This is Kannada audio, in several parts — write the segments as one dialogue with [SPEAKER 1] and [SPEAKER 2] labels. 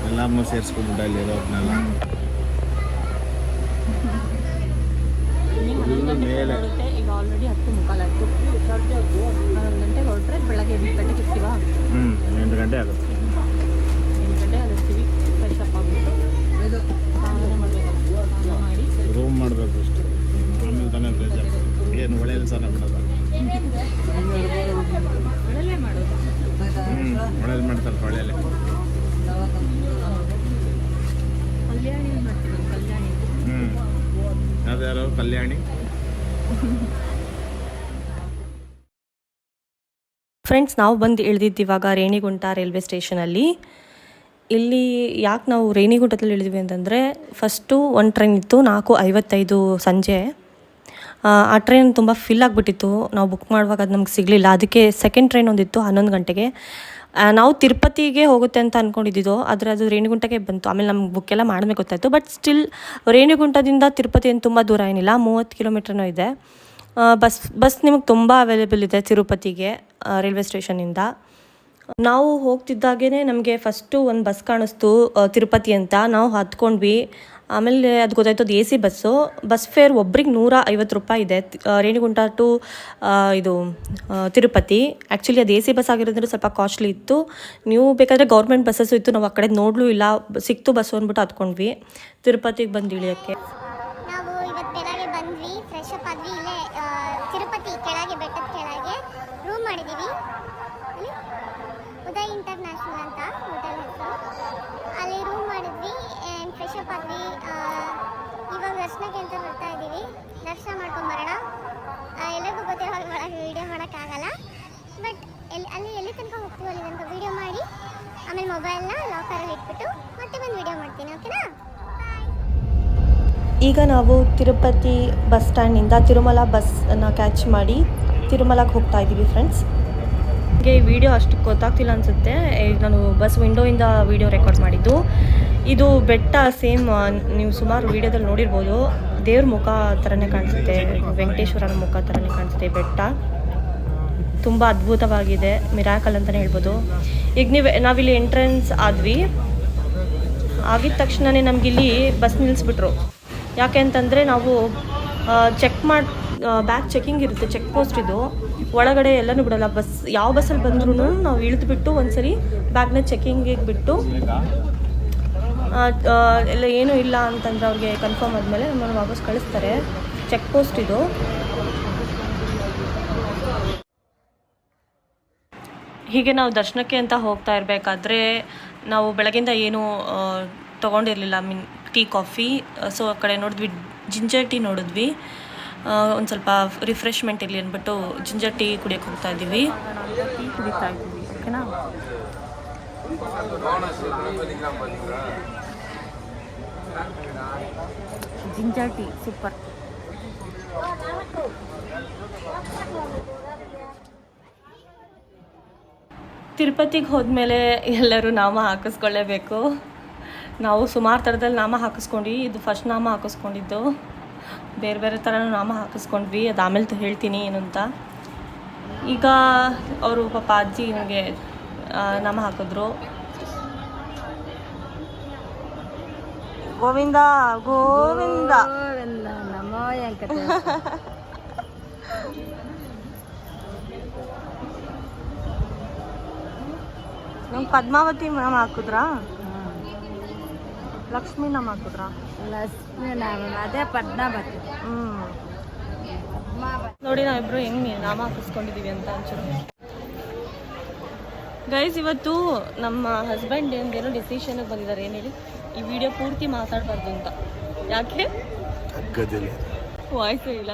[SPEAKER 1] ಎಲ್ಲರನ್ನೂ ಸೇರಿಸ್ಕೊಂಡ್ಬಿಟ್ಟು ಅಲ್ಲಿರೋದ್ನೆಲ್ಲ ಮೇಲೆ
[SPEAKER 2] ಈಗ ಆಲ್ರೆಡಿ 10:45 11 ಗಂಟೆಗೆ ಹೊರಟ್ರೆ ಬೆಳಗ್ಗೆ 8 ಗಂಟೆಗೆ ಇರ್ತೀವಾ?
[SPEAKER 1] 8 ಗಂಟೆ ಆಗುತ್ತೆ.
[SPEAKER 2] 8 ಗಂಟೆಗೆ ಅಲ್ಲಿರ್ತೀವಿ. ಫ್ರೆಶ್ ಅಪ್ ಆಗಿಬಿಟ್ಟು ಸ್ನಾನ ಮಾಡಬೇಕು. ಸ್ನಾನ ಮಾಡಿ
[SPEAKER 1] ರೂಮ್ ಮಾಡಬೇಕು ಅಷ್ಟು. ಆಮೇಲೆ ತಾನೇ ಬೇಜಾರು. ಏನು ಒಳ್ಳೆಯಲ್ಲಿ ಸ್ನಾನ ಮಾಡೋದು?
[SPEAKER 2] ಒಳ್ಳೆಯಲ್ಲೇ ಮಾಡೋದು.
[SPEAKER 1] ಒಳ್ಳೆಯಲ್ಲಿ ಮಾಡ್ತಾರೆ ಒಳ್ಳೆಯಲ್ಲೇ.
[SPEAKER 2] ಕಲ್ಯಾಣಿ ಮಾಡ್ತೀವಿ. ಕಲ್ಯಾಣಿ
[SPEAKER 1] ಯಾವ್ದಾರು ಕಲ್ಯಾಣಿ.
[SPEAKER 2] ಫ್ರೆಂಡ್ಸ್, ನಾವು ಬಂದು ಇಳಿದಿದ್ದು ಇವಾಗ ರೇಣಿಗುಂಟ ರೈಲ್ವೆ ಸ್ಟೇಷನಲ್ಲಿ. ಇಲ್ಲಿ ಯಾಕೆ ನಾವು ರೇಣಿಗುಂಟದಲ್ಲಿ ಇಳಿದ್ವಿ ಅಂತಂದರೆ, ಫಸ್ಟು ಒಂದು ಟ್ರೈನ್ ಇತ್ತು 4:55 ಸಂಜೆ. ಆ ಟ್ರೈನ್ ತುಂಬ ಫಿಲ್ ಆಗಿಬಿಟ್ಟಿತ್ತು. ನಾವು ಬುಕ್ ಮಾಡುವಾಗ ಅದು ನಮ್ಗೆ ಸಿಗಲಿಲ್ಲ. ಅದಕ್ಕೆ ಸೆಕೆಂಡ್ ಟ್ರೈನ್ ಒಂದಿತ್ತು 11 ಗಂಟೆಗೆ. ನಾವು ತಿರುಪತಿಗೆ ಹೋಗುತ್ತೆ ಅಂತ ಅಂದ್ಕೊಂಡಿದ್ದು, ಆದರೆ ಅದು ರೇಣಿಗುಂಟಕ್ಕೆ ಬಂತು. ಆಮೇಲೆ ನಮ್ಗೆ ಬುಕ್ ಎಲ್ಲ ಮಾಡಬೇಕು ಗೊತ್ತಾಯಿತು. ಬಟ್ ಸ್ಟಿಲ್ ರೇಣಿಗುಂಟದಿಂದ ತಿರುಪತಿ ಏನು ತುಂಬ ದೂರ ಏನಿಲ್ಲ, 30 ಕಿಲೋಮೀಟ್ರನೂ ಇದೆ. ಬಸ್ ನಿಮಗೆ ತುಂಬ ಅವೈಲೇಬಲ್ ಇದೆ ತಿರುಪತಿಗೆ ರೈಲ್ವೆ ಸ್ಟೇಷನಿಂದ. ನಾವು ಹೋಗ್ತಿದ್ದಾಗೇ ನಮಗೆ ಫಸ್ಟು ಒಂದು ಬಸ್ ಕಾಣಿಸ್ತು ತಿರುಪತಿ ಅಂತ. ನಾವು ಹತ್ಕೊಂಡ್ವಿ. ಆಮೇಲೆ ಅದು ಗೊತ್ತಾಯ್ತು ಅದು AC ಬಸ್ಸು. ಬಸ್ ಫೇರ್ ಒಬ್ರಿಗೆ 150 ರೂಪಾಯಿ ಇದೆ, ರೇಣಿಗುಂಟ ಟು ಇದು ತಿರುಪತಿ. ಆ್ಯಕ್ಚುಲಿ ಅದು AC ಬಸ್ ಆಗಿರೋದ್ರಿಂದ ಸ್ವಲ್ಪ ಕಾಸ್ಟ್ಲಿ ಇತ್ತು. ನೀವು ಬೇಕಾದರೆ ಗೌರ್ಮೆಂಟ್ ಬಸ್ಸಸ್ಸು ಇತ್ತು, ನಾವು ಆ ಕಡೆ ನೋಡಲೂ ಇಲ್ಲ, ಸಿಕ್ತು ಬಸ್ಸು ಅಂದ್ಬಿಟ್ಟು ಹತ್ಕೊಂಡ್ವಿ ತಿರುಪತಿಗೆ ಬಂದು ಇಳಿಯೋಕ್ಕೆ.
[SPEAKER 3] ನಾವು ಇವತ್ತು ಬೆಳಗ್ಗೆ ಬಂದ್ವಿ, ಫ್ರೆಶ್ ಅಪ್ ಆದ್ವಿ. ಇಲ್ಲೇ ತಿರುಪತಿ ಕೆಳಗೆ, ಬೆಟ್ಟದ ಕೆಳಗೆ ರೂಮ್ ಮಾಡಿದ್ದೀವಿ. ಅಲ್ಲಿ ಉದಯ್ ಇಂಟರ್ನ್ಯಾಷನಲ್ ಅಂತ ಹೋಟೆಲ್ ಹೆಸರು. ಅಲ್ಲಿ ರೂಮ್ ಮಾಡಿದ್ವಿ, ಫ್ರೆಶ್ ಅಪ್ ಆದ್ವಿ. ಇವಾಗ ದರ್ಶನಕ್ಕೆ ಅಂತ ಬರ್ತಾ ಇದ್ದೀವಿ. ದರ್ಶನ ಮಾಡ್ಕೊಂಬರೋಣ. ಎಲ್ಲರಿಗೂ ಗೊತ್ತಿರೋ ಹಾಗೆ ಒಳಗೆ ವೀಡಿಯೋ ಮಾಡೋಕ್ಕಾಗಲ್ಲ, ಬಟ್ ಎಲ್ಲಿ ತನಕ ಹೋಗ್ತೀವಿ ಅಲ್ಲಿ ತನಕ ವೀಡಿಯೋ ಮಾಡಿ ಆಮೇಲೆ ಮೊಬೈಲ್ನ ಲಾಕರಲ್ಲಿ ಇಟ್ಬಿಟ್ಟು ಮತ್ತೆ ಬಂದು ವೀಡಿಯೋ ಮಾಡ್ತೀನಿ. ಓಕೆನಾ?
[SPEAKER 2] ಈಗ ನಾವು ತಿರುಪತಿ ಬಸ್ ಸ್ಟ್ಯಾಂಡಿಂದ ತಿರುಮಲ ಬಸ್ಸನ್ನು ಕ್ಯಾಚ್ ಮಾಡಿ ತಿರುಮಲಕ್ಕೆ ಹೋಗ್ತಾ ಇದ್ದೀವಿ ಫ್ರೆಂಡ್ಸ್. ನನಗೆ ಈ ವಿಡಿಯೋ ಅಷ್ಟು ಗೊತ್ತಾಗ್ತಿಲ್ಲ ಅನಿಸುತ್ತೆ. ಈಗ ನಾನು ಬಸ್ ವಿಂಡೋಯಿಂದ ವಿಡಿಯೋ ರೆಕಾರ್ಡ್ ಮಾಡಿದ್ದು. ಇದು ಬೆಟ್ಟ ಸೇಮ್ ನೀವು ಸುಮಾರು ವೀಡಿಯೋದಲ್ಲಿ ನೋಡಿರ್ಬೋದು. ದೇವ್ರ ಮುಖ ಥರನೇ ಕಾಣಿಸುತ್ತೆ, ವೆಂಕಟೇಶ್ವರನ ಮುಖ ಥರನೇ ಕಾಣಿಸುತ್ತೆ ಬೆಟ್ಟ. ತುಂಬ ಅದ್ಭುತವಾಗಿದೆ, ಮಿರಾಕಲ್ ಅಂತಲೇ ಹೇಳ್ಬೋದು. ಈಗ ನಾವಿಲ್ಲಿ ಎಂಟ್ರೆನ್ಸ್ ಆದ್ವಿ. ಆಗಿದ ತಕ್ಷಣವೇ ನಮಗಿಲ್ಲಿ ಬಸ್ ನಿಲ್ಲಿಸ್ಬಿಟ್ರು. ಯಾಕೆ ಅಂತಂದರೆ ನಾವು ಬ್ಯಾಗ್ ಚೆಕಿಂಗ್ ಇರುತ್ತೆ, ಚೆಕ್ ಪೋಸ್ಟ್ ಇದು. ಒಳಗಡೆ ಎಲ್ಲನೂ ಬಿಡೋಲ್ಲ. ಯಾವ ಬಸ್ಸಲ್ಲಿ ಬಂದ್ರೂ ನಾವು ಇಳಿದ್ಬಿಟ್ಟು ಒಂದ್ಸರಿ ಬ್ಯಾಗ್ನ ಚೆಕಿಂಗಿಗೆ ಬಿಟ್ಟು ಎಲ್ಲ ಏನೂ ಇಲ್ಲ ಅಂತಂದ್ರೆ ಅವ್ರಿಗೆ ಕನ್ಫರ್ಮ್ ಆದಮೇಲೆ ನಮ್ಮನ್ನು ವಾಪಸ್ ಕಳಿಸ್ತಾರೆ. ಚೆಕ್ ಪೋಸ್ಟ್ ಇದು. ಹೀಗೆ ನಾವು ದರ್ಶನಕ್ಕೆ ಅಂತ ಹೋಗ್ತಾ ಇರಬೇಕಾದ್ರೆ ನಾವು ಬೆಳಗ್ಗಿಂದ ಏನೂ ತೊಗೊಂಡಿರಲಿಲ್ಲ, ಟೀ ಕಾಫಿ. ಸೊ ಆ ಕಡೆ ನೋಡಿದ್ವಿ, ಜಿಂಜರ್ ಟೀ ನೋಡಿದ್ವಿ. ಒಂದು ಸ್ವಲ್ಪ ರಿಫ್ರೆಶ್ಮೆಂಟ್ ಇರಲಿ ಅಂದ್ಬಿಟ್ಟು ಜಿಂಜರ್ ಟೀ ಕುಡಿಯೋಕ್ಕೆ ಹೋಗ್ತಾ ಇದ್ದೀವಿ. ಟೀ ಕುಡಿತಾ ಇದ್ದೀವಿ. ಓಕೆನಾ? Ginger tea super. ತಿರುಪತಿಗೆ ಹೋದ್ಮೇಲೆ ಎಲ್ಲರೂ ನಾಮ ಹಾಕಿಸ್ಕೊಳ್ಳೇಬೇಕು. ನಾವು ಸುಮಾರು ಥರದಲ್ಲಿ ನಾಮ ಹಾಕಿಸ್ಕೊಂಡ್ವಿ. ಇದು ಫಸ್ಟ್ ನಾಮ ಹಾಕಿಸ್ಕೊಂಡಿದ್ದು. ಬೇರೆ ಬೇರೆ ಥರನೂ ನಾಮ ಹಾಕಿಸ್ಕೊಂಡ್ವಿ. ಅದು ಆಮೇಲೆ ಹೇಳ್ತೀನಿ ಏನು ಅಂತ. ಈಗ ಅವರು ಪಾಪ ಅಜ್ಜಿ ನನಗೆ ನಾಮ ಹಾಕಿದ್ರು. ಗೋವಿಂದ ಗೋವಿಂದ ನಮೋ ವೆಂಕಟೇಶ. ನಮ್ಗೆ ಪದ್ಮಾವತಿ ನಾಮ ಹಾಕಿದ್ರಾ? ಲಕ್ಷ್ಮೀ ನಾಮ ಹಾಕಿದ್ರಾ? ಲಕ್ಷ್ಮೀ ನಾಮ ಅದೇ ಪದ್ಮಾವತಿ. ನೋಡಿ ನಾವಿಬ್ರು ಹೆಂಗೆ ನಾಮ ಹಾಕಿಸ್ಕೊಂಡಿದ್ದೀವಿ ಅಂತ ಒಂಚೂರು. ಗೈಸ್, ಇವತ್ತು ನಮ್ಮ ಹಸ್ಬೆಂಡ್ ಏನೋ ಡಿಸಿಷನ್ಗೆ ಬಂದಿದ್ದಾರೆ. ಏನು ಹೇಳಿ, ಈ ವಿಡಿಯೋ ಪೂರ್ತಿ ಮಾತಾಡಬಾರ್ದು ಅಂತ. ಯಾಕೆ? ವಾಯ್ಸೇ ಇಲ್ಲ.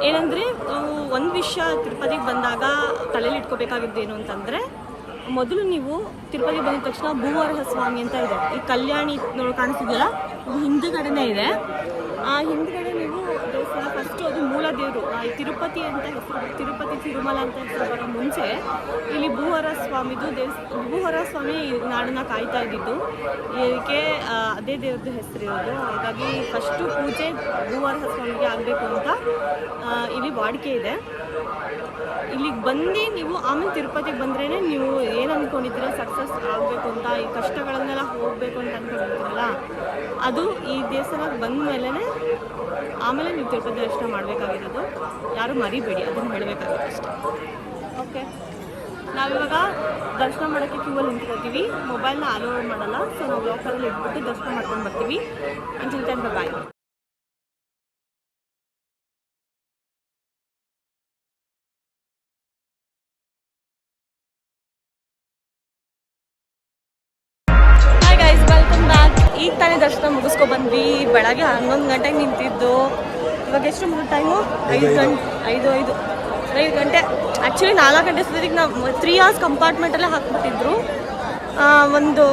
[SPEAKER 2] ಏನಂದರೆ ಒಂದು ವಿಷಯ ತಿರುಪತಿಗೆ ಬಂದಾಗ ತಲೆಯಲ್ಲಿ ಇಟ್ಕೋಬೇಕಾಗಿದ್ದೇನು ಅಂತಂದರೆ, ಮೊದಲು ನೀವು ತಿರುಪತಿಗೆ ಬಂದ ತಕ್ಷಣ ಭೂವರಹ ಸ್ವಾಮಿ ಅಂತ ಇದೆ, ಈ ಕಲ್ಯಾಣಿ ಕಾಣಿಸ್ತಿದೆಯಲ್ಲ, ಅದು ಹಿಂದುಗಡೆನೇ ಇದೆ. ಆ ಹಿಂದುಗಡೆ ನೀವು ದೇವಸ್ಥಾನ ಫಸ್ಟು, ಅದು ಮೂಲ ದೇವರು. ಈ ತಿರುಪತಿ ಅಂತ ಹೆಸರು, ತಿರುಪತಿ ತಿರುಮಲ ಅಂತ ಹೆಸರು ಬರೋ ಮುಂಚೆ ಇಲ್ಲಿ ಭೂವರಹ ಸ್ವಾಮಿದು ಭೂವರಹ ಸ್ವಾಮಿ ನಾಡನ್ನ ಕಾಯ್ತಾ ಇದ್ದಿದ್ದು, ಇದಕ್ಕೆ ಅದೇ ದೇವ್ರದ್ದು ಹೆಸರಿರೋದು. ಹಾಗಾಗಿ ಫಸ್ಟು ಪೂಜೆ ಭೂವರಹ ಸ್ವಾಮಿಗೆ ಆಗಬೇಕು ಅಂತ ಇಲ್ಲಿ ವಾಡಿಕೆ ಇದೆ. ಇಲ್ಲಿಗೆ ಬಂದು ನೀವು ಆಮೇಲೆ ತಿರುಪತಿಗೆ ಬಂದ್ರೇ ನೀವು ಏನು ಅಂದ್ಕೊಂಡಿದ್ದೀರ ಸಕ್ಸಸ್ ಆಗಬೇಕು ಅಂತ, ಈ ಕಷ್ಟಗಳನ್ನೆಲ್ಲ ಹೋಗಬೇಕು ಅಂತ ಅಂದ್ಕೊಂಡಿರ್ತೀರಲ್ಲ, ಅದು ಈ ದೇವಸ್ಥಾನಕ್ಕೆ ಬಂದ ಮೇಲೇ ಆಮೇಲೆ ನೀವು ತಿರುಪತಿ ದರ್ಶನ ಮಾಡಬೇಕಾಗಿರೋದು. ಯಾರು ಮರಿಬೇಡಿ, ಅದನ್ನು ಹೇಳಬೇಕಾಗುತ್ತೆ ಅಷ್ಟೇ. ಓಕೆ, ನಾವಿವಾಗ ದರ್ಶನ ಮಾಡೋಕ್ಕೆ ಕ್ಯೂವಲ್ಲಿ ನಿಂತ್ಕೊಳ್ತೀವಿ. ಮೊಬೈಲ್ನ ಅಲೋ ಮಾಡಲ್ಲ, ಸೊ ನಾವು ಲಾಕರಲ್ಲಿ ಇಟ್ಬಿಟ್ಟು ದರ್ಶನ ಮಾಡ್ಕೊಂಡು ಬರ್ತೀವಿ. Until then bye. ಈಗ ತಾನೇ ದರ್ಶನ ಮುಗಿಸ್ಕೊಬಂದ್ವಿ. ಬೆಳಗ್ಗೆ 11 ಗಂಟೆಗೆ ನಿಂತಿದ್ದು, ಇವಾಗ ಎಷ್ಟು ಟೈಮು? 5 ಗಂಟೆ. ಆ್ಯಕ್ಚುಲಿ 4 ಗಂಟೆ ಸುದ್ದಿಗೆ ನಾವು 3 hours ಕಂಪಾರ್ಟ್ಮೆಂಟಲ್ಲೇ ಹಾಕ್ಬಿಟ್ಟಿದ್ರು. ಒಂದು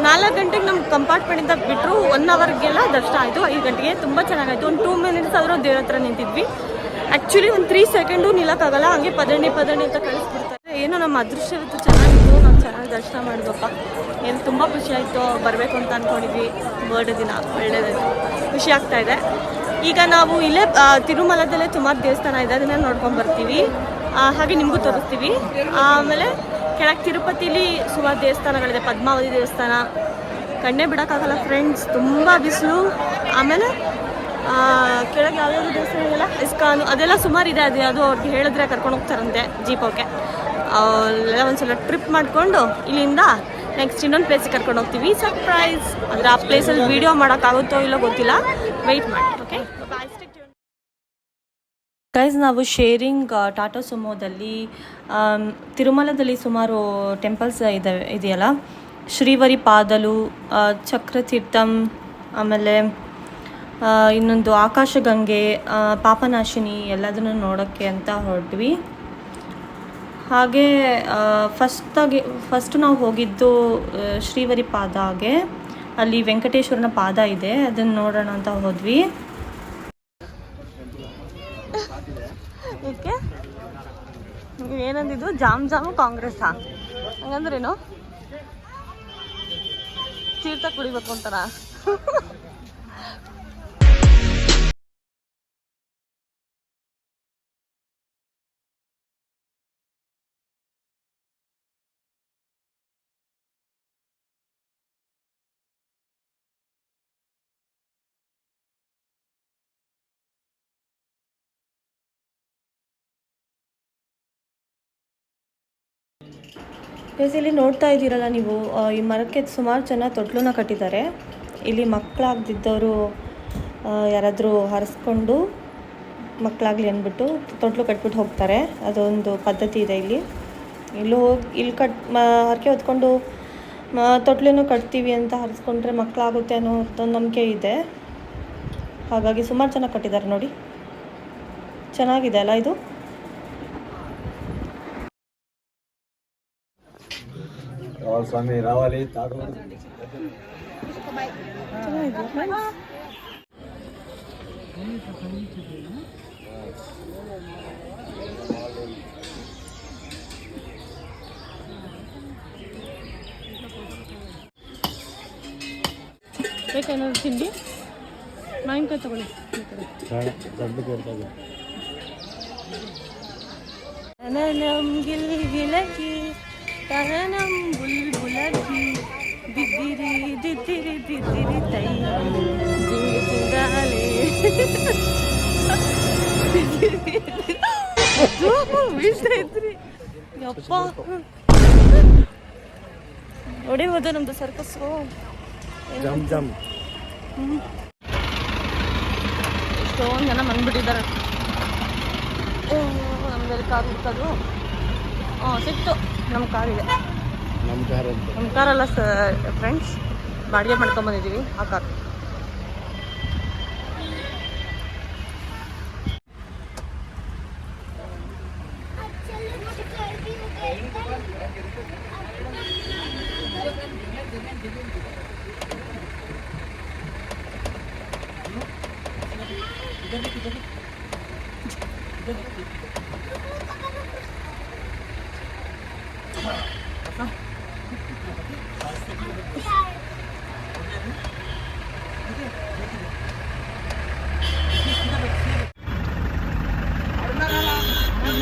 [SPEAKER 2] 4 ಗಂಟೆಗೆ ನಮ್ಮ ಕಂಪಾರ್ಟ್ಮೆಂಟಿಂದ ಬಿಟ್ಟರು, 1 hourಗೆಲ್ಲ ದರ್ಶನ ಆಯಿತು. 5 ಗಂಟೆಗೆ ತುಂಬ ಚೆನ್ನಾಗಾಯಿತು. ಒಂದು 2 minutes ಆದರೂ ದೇವ್ರ ಹತ್ರ ನಿಂತಿದ್ವಿ. ಆ್ಯಕ್ಚುಲಿ ಒಂದು 3 ಸೆಕೆಂಡು ನಿಲ್ಲಕ್ಕಾಗಲ್ಲ, ಹಂಗೆ ಪದಣಿ ಅಂತ ಕಳಿಸ್ಬಿಡ್ತಾರೆ. ಏನೋ ನಮ್ಮ ಅದೃಷ್ಟ ಇವತ್ತು ಚೆನ್ನಾಗಿತ್ತು, ನಾವು ಚೆನ್ನಾಗಿ ದರ್ಶನ ಮಾಡಿದ್ವಪ್ಪ. ಏನು ತುಂಬ ಖುಷಿ ಆಯಿತು. ಬರಬೇಕು ಅಂತ ಅಂದ್ಕೊಂಡಿದ್ವಿ, ಬರ್ಡೇ ದಿನ ಒಳ್ಳೆಯದಾಯಿತು, ಖುಷಿ ಆಗ್ತಾಯಿದೆ. ಈಗ ನಾವು ಇಲ್ಲೇ ತಿರುಮಲದಲ್ಲೇ ಸುಮಾರು ದೇವಸ್ಥಾನ ಇದೆ, ಅದನ್ನೇ ನೋಡ್ಕೊಂಡು ಬರ್ತೀವಿ. ಹಾಗೆ ನಿಮಗೂ ತೋರಿಸ್ತೀವಿ. ಆಮೇಲೆ ಕೆಳಗೆ ತಿರುಪತಿಲಿ ಸುಮಾರು ದೇವಸ್ಥಾನಗಳಿದೆ. ಪದ್ಮಾವತಿ ದೇವಸ್ಥಾನ ಕಣ್ಣೇ ಬಿಡೋಕ್ಕಾಗಲ್ಲ ಫ್ರೆಂಡ್ಸ್, ತುಂಬ ಬಿಸಿಲು. ಆಮೇಲೆ ಕೆಳಗೆ ಯಾವ್ಯಾವುದು ದೇವಸ್ಥಾನ ಇದೆಯಲ್ಲ, ಇಸ್ಕಾನು, ಅದೆಲ್ಲ ಸುಮಾರು ಇದೆ. ಅದು ಅವ್ರಿಗೆ ಹೇಳಿದ್ರೆ ಕರ್ಕೊಂಡು ಹೋಗ್ತಾರಂತೆ ಜೀಪೋಕೆ. ಅಲ್ಲೆಲ್ಲ ಒಂದ್ಸಲ ಟ್ರಿಪ್ ಮಾಡಿಕೊಂಡು ಇಲ್ಲಿಂದ ನೆಕ್ಸ್ಟ್ ಇನ್ನೊಂದು ಪ್ಲೇಸಿಗೆ ಕರ್ಕೊಂಡು ಹೋಗ್ತೀವಿ. ಸರ್ಪ್ರೈಸ್. ಅಂದರೆ ಆ ಪ್ಲೇಸಲ್ಲಿ ವೀಡಿಯೋ ಮಾಡೋಕ್ಕಾಗುತ್ತೋ ಇಲ್ಲೋ ಗೊತ್ತಿಲ್ಲ, ವೆಯ್ಟ್ ಮಾಡಿ. ಓಕೆ ಗೈಸ್, ನಾವು ಶೇರಿಂಗ್ ಟಾಟಾ ಸುಮೋದಲ್ಲಿ ತಿರುಮಲದಲ್ಲಿ ಸುಮಾರು ಟೆಂಪಲ್ಸ್ ಇದೆಯಲ್ಲ, ಶ್ರೀವರಿ ಪಾದಲು, ಚಕ್ರತೀರ್ಥಂ, ಆಮೇಲೆ ಇನ್ನೊಂದು ಆಕಾಶಗಂಗೆ, ಪಾಪನಾಶಿನಿ ಎಲ್ಲದನ್ನು ನೋಡೋಕ್ಕೆ ಅಂತ ಹೊರಟ್ವಿ. ಹಾಗೆ ಫಸ್ಟ್ ನಾವು ಹೋಗಿದ್ದು ಶ್ರೀವರಿ ಪಾದಾಗೆ. ಅಲ್ಲಿ ವೆಂಕಟೇಶ್ವರನ ಪಾದ ಇದೆ, ಅದನ್ನು ನೋಡೋಣ ಅಂತ ಹೋದ್ವಿ. ಏಕೆ ಏನಂದಿದ್ದು? ಜಾಮ್ ಕಾಂಗ್ರೆಸ್ಸಾ? ಹಂಗಂದ್ರೇನು? ತೀರ್ಥ ಕುಡಿಬೇಕು ಅಂತಾರ? ಇಲ್ಲಿ ನೋಡ್ತಾ ಇದ್ದೀರಲ್ಲ ನೀವು, ಈ ಮರಕ್ಕೆ ಸುಮಾರು ಜನ ತೊಟ್ಲನ್ನ ಕಟ್ಟಿದ್ದಾರೆ. ಇಲ್ಲಿ ಮಕ್ಕಳಾಗದಿದ್ದವರು ಯಾರಾದರೂ ಹರಿಸ್ಕೊಂಡು ಮಕ್ಕಳಾಗಲಿ ಅಂದ್ಬಿಟ್ಟು ತೊಟ್ಲು ಕಟ್ಬಿಟ್ಟು ಹೋಗ್ತಾರೆ. ಅದೊಂದು ಪದ್ಧತಿ ಇದೆ ಇಲ್ಲಿ. ಇಲ್ಲಿ ಹರಕೆ ಹೊತ್ಕೊಂಡು ತೊಟ್ಲನ್ನು ಕಟ್ತೀವಿ ಅಂತ ಹರಿಸ್ಕೊಂಡ್ರೆ ಮಕ್ಕಳಾಗುತ್ತೆ ಅನ್ನೋ ಒಂದು ನಂಬಿಕೆ ಇದೆ. ಹಾಗಾಗಿ ಸುಮಾರು ಜನ ಕಟ್ಟಿದ್ದಾರೆ ನೋಡಿ, ಚೆನ್ನಾಗಿದೆ ಅಲ್ಲ ಇದು.
[SPEAKER 1] ಸ್ವಾಮಿ ರಾವಲಿ
[SPEAKER 2] ಬೇಕೇನಾದ್ರು ತಿಂಡಿ? ಮಾವಿನಕಾಯಿ ತಗೊಳ್ಳಿ. ಗಿಲಗಿ ತಹನಂ ಬುಲ್ಬುಲಗಿ ದಿದ್ದಿರಿ ತೈ ಜಿಂಗಾಲೆ ಬೀಳ್ತಾ ಇದ್ರಿ ಯಪ್ಪ. ನೋಡಿ ಹೋದ ನಮ್ದು ಸರ್ಕಸ್ಸು. ಎಷ್ಟೊಂದು ಜನ ಬಂದ್ಬಿಟ್ಟಿದ್ದಾರೆ. ನಮ್ದಲ್ಲಿ ಕಾರ್ ಹುಡ್ಕೋದು ಸಿಕ್ತು. ನಮ್ಮ ಕಾರಿದೆ, ನಮ್ಮ ಕಾರಲ್ಲ ಫ್ರೆಂಡ್ಸ್, ಬಾಡಿಗೆ ಮಾಡ್ಕೊಂಬಂದಿದ್ದೀವಿ ಆ ಕಾರ್.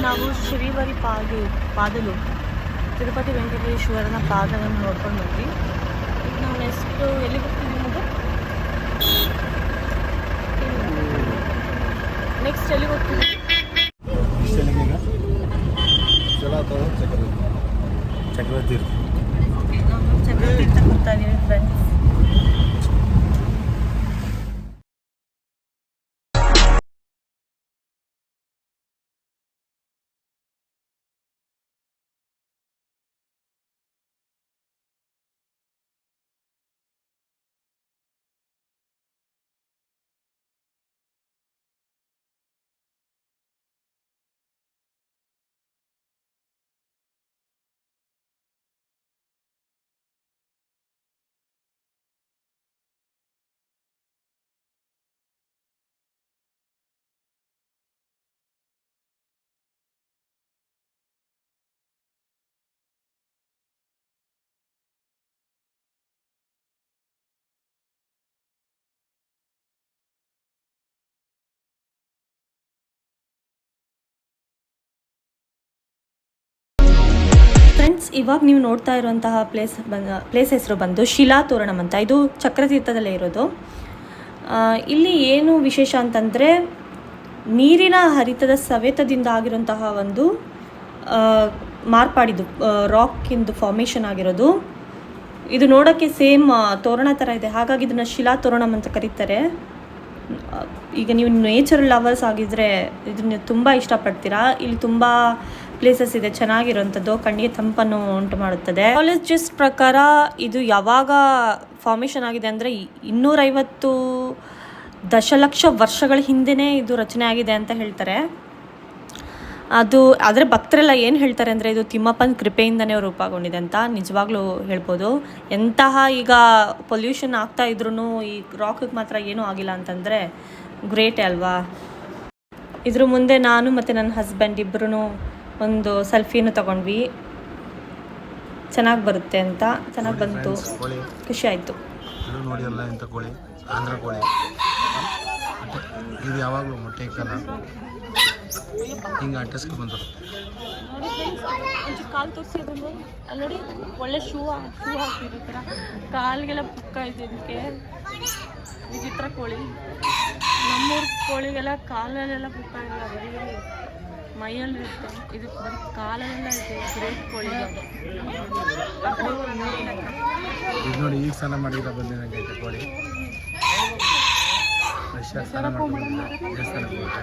[SPEAKER 2] ನಾವು ಶ್ರೀವರಿ ಪಾದಲು ತಿರುಪತಿ ವೆಂಕಟೇಶ್ವರನ ಪಾದವನ್ನು ನೋಡ್ಕೊಂಡು ಬಂದ್ವಿ. ಈಗ ನಾವು ನೆಕ್ಸ್ಟ್ ಎಲ್ಲಿಗೆ ಹೋಗ್ತೀವಿ ಮಗು? ನೆಕ್ಸ್ಟ್ ಎಲ್ಲಿಗೆ ಹೋಗ್ತೀವಿ? ಚಕ್ರತೀರ್ಥ ಹೋಗ್ತಾ ಇದೀವಿ ಫ್ರೆಂಡ್ಸ್. ಫ್ರೆಂಡ್ಸ್, ಇವಾಗ ನೀವು ನೋಡ್ತಾ ಇರುವಂತಹ ಪ್ಲೇಸ್ ಹೆಸರು ಬಂದು ಶಿಲಾ ತೋರಣಂ ಅಂತ. ಇದು ಚಕ್ರತೀರ್ಥದಲ್ಲೇ ಇರೋದು. ಇಲ್ಲಿ ಏನು ವಿಶೇಷ ಅಂತಂದರೆ ನೀರಿನ ಹರಿತದ ಸವೆತದಿಂದ ಆಗಿರುವಂತಹ ಒಂದು ಮಾರ್ಪಾಡಿದ್ದು ರಾಕಿಂದು ಫಾರ್ಮೇಷನ್ ಆಗಿರೋದು. ಇದು ನೋಡೋಕ್ಕೆ ಸೇಮ್ ತೋರಣ ಥರ ಇದೆ, ಹಾಗಾಗಿ ಇದನ್ನು ಶಿಲಾ ತೋರಣಂ ಅಂತ ಕರೀತಾರೆ. ಈಗ ನೀವು ನೇಚರ್ ಲವರ್ಸ್ ಆಗಿದ್ದರೆ ಇದನ್ನು ತುಂಬ ಇಷ್ಟಪಡ್ತೀರಾ. ಇಲ್ಲಿ ತುಂಬ ಪ್ಲೇಸಸ್ ಇದೆ ಚೆನ್ನಾಗಿರೋಂಥದ್ದು, ಕಣ್ಣಿಗೆ ತಂಪನ್ನು ಉಂಟು ಮಾಡುತ್ತದೆ. ಕಾಲೇಜಿಸ್ಟ್ ಪ್ರಕಾರ ಇದು ಯಾವಾಗ ಫಾರ್ಮೇಷನ್ ಆಗಿದೆ ಅಂದರೆ 250 ದಶಲಕ್ಷ ವರ್ಷಗಳ ಹಿಂದೆಯೇ ಇದು ರಚನೆ ಆಗಿದೆ ಅಂತ ಹೇಳ್ತಾರೆ. ಆದರೆ ಭಕ್ತರೆಲ್ಲ ಏನು ಹೇಳ್ತಾರೆ ಅಂದರೆ ಇದು ತಿಮ್ಮಪ್ಪನ ಕೃಪೆಯಿಂದನೇ ರೂಪುಗೊಂಡಿದೆ ಅಂತ. ನಿಜವಾಗ್ಲೂ ಹೇಳ್ಬೋದು. ಎಂತಹ ಈಗ ಪೊಲ್ಯೂಷನ್ ಆಗ್ತಾ ಇದ್ರೂ ಈ ರಾಕಿಗೆ ಮಾತ್ರ ಏನೂ ಆಗಿಲ್ಲ ಅಂತಂದರೆ ಗ್ರೇಟೇ ಅಲ್ವಾ. ಇದ್ರ ಮುಂದೆ ನಾನು ಮತ್ತು ನನ್ನ ಹಸ್ಬೆಂಡ್ ಇಬ್ಬರೂ ಒಂದು ಸೆಲ್ಫಿನೂ ತಗೊಂಡ್ವಿ. ಚೆನ್ನಾಗಿ ಬರುತ್ತೆ ಅಂತ. ಚೆನ್ನಾಗಿ ಬಂತು, ಖುಷಿ ಆಯಿತು.
[SPEAKER 1] ನೋಡಿರಲ್ಲ ಇಂಥ ಕೋಳಿ, ಆಂಧ್ರ ಕೋಳಿ. ಇದು ಯಾವಾಗಲೂ ಮೊಟ್ಟೆ ಇಕ್ಕಲ್ಲ, ಹಿಂಗೆ ಅಟ್ಟಸ್ಕೊಂಡು ಬಂದರು.
[SPEAKER 2] ಕಾಲು ತೋರಿಸಿದ್ರು ನೋಡಿ, ಒಳ್ಳೆ ಶೂ ಹಾಕಿರೋ ಥರ ಕಾಲಿಗೆಲ್ಲ ಪುಕ್ಕ ಇದೆ. ಇದಕ್ಕೆ ವಿಚಿತ್ರ ಕೋಳಿ. ನಮ್ಮೂರ ಕೋಳಿಗೆಲ್ಲ ಕಾಲಲ್ಲೆಲ್ಲ ಪುಕ್ಕ ಇಲ್ಲ, ಬರೀ ಮೈಯಲ್ಲಿರುತ್ತೆ. ಇದು ಬರೀ ಕಾಲಲ್ಲೆಲ್ಲ ಇದೆ. ಗ್ರೇಟ್ ಕೋಳಿ
[SPEAKER 1] ಇದು ನೋಡಿ, ಈಗ ಸ್ನಾನ ಮಾಡಿದ ಬಂದಿದಂಗೆ ಕೋಳಿ. ಫ್ರೆಶ್ ಆಗಿ ಸ್ನಾನ ಮಾಡ್ಕೊಂಡು ದೇವಸ್ಥಾನಕ್ಕೆ ಹೋಗುತ್ತೆ.